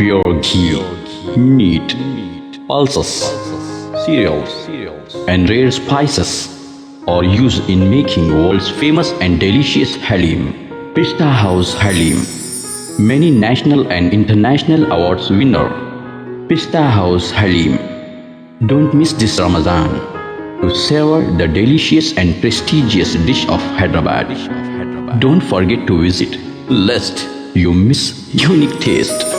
pure ghee, meat, pulses, cereals, and rare spices are used in making world's famous and delicious halim. Pista House Halim, many national and international awards winner. Pista House Halim. Don't miss this Ramadan to savor the delicious and prestigious dish of Hyderabad. Don't forget to visit, lest you miss unique taste.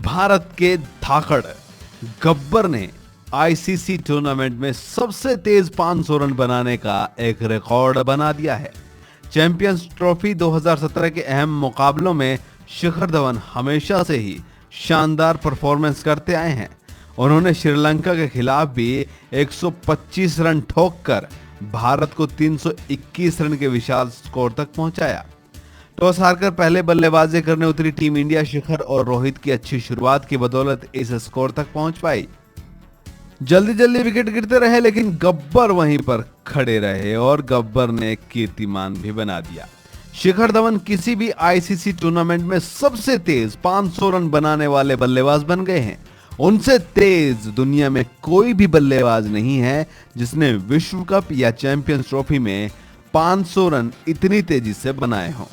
Bharat के धाकड़ गब्बर ने ICC tournament में सबसे तेज 500 run बनाने का एक record बना दिया है। चैंपियंस ट्रॉफी 2017 के अहम मुकाबलों में शिखर धवन हमेशा से ही शानदार परफॉर्मेंस करते आए हैं। उन्होंने श्रीलंका के खिलाफ भी 125 रन ठोककर भारत को 321 रन के विशाल स्कोर तक पहुंचाया। टॉस हारकर पहले बल्लेबाजी करने उतरी टीम इंडिया शिखर और रोहित की अच्छी शुरुआत की बदौलत इस स्कोर तक पहुंच पाई। जल्दी विकेट गिरते रहे, लेकिन गब्बर वहीं पर खड़े रहे और गब्बर ने एक कीर्तिमान भी बना दिया। शिखर धवन किसी भी आईसीसी टूर्नामेंट में सबसे तेज 500 रन बनाने वाले बल्लेबाज बन गए हैं। उनसे तेज दुनिया में कोई भी बल्लेबाज नहीं है जिसने विश्व कप या चैंपियंस ट्रॉफी में 500 रन इतनी तेजी से बनाए हों।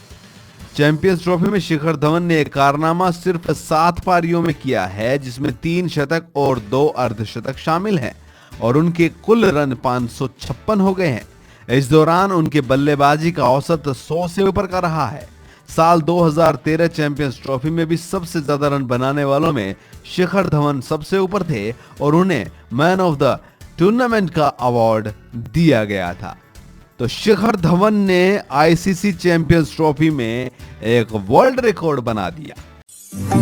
चैंपियंस ट्रॉफी में शिखर धवन ने एक कारनामा सिर्फ 7 पारियों में किया है, जिसमें 3 शतक और 2 अर्धशतक शामिल हैं और उनके कुल रन 556 हो गए हैं। इस दौरान उनके बल्लेबाजी का औसत 100 से ऊपर का रहा है। साल 2013 चैंपियंस ट्रॉफी में भी सबसे ज्यादा रन बनाने वालों में शिखर धवन सबसे ऊपर थे और उन्हें मैन ऑफ द टूर्नामेंट का अवार्ड दिया गया था। तो शिखर धवन ने आईसीसी चैंपियंस ट्रॉफी में एक वर्ल्ड रिकॉर्ड बना दिया।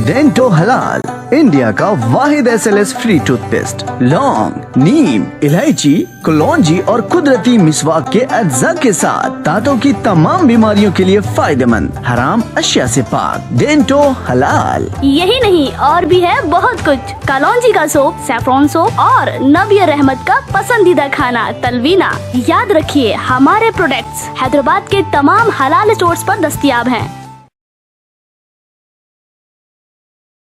डेंटो हलाल, इंडिया का वाहिद एसएलएस फ्री टूथपेस्ट। लौंग, नीम, इलायची, कलौंजी और कुदरती मिसवाक के अज्जा के साथ दांतों की तमाम बीमारियों के लिए फायदेमंद, हराम अशिया से पाक। डेंटो हलाल। यही नहीं, और भी है बहुत कुछ। कलौंजी का सोप, सैफरॉन सोप और नबीर अहमद का पसंदीदा खाना तलवीना। याद रखिए, हमारे प्रोडक्ट्स हैदराबाद के तमाम हलाल स्टोर्स पर दस्तयाब हैं।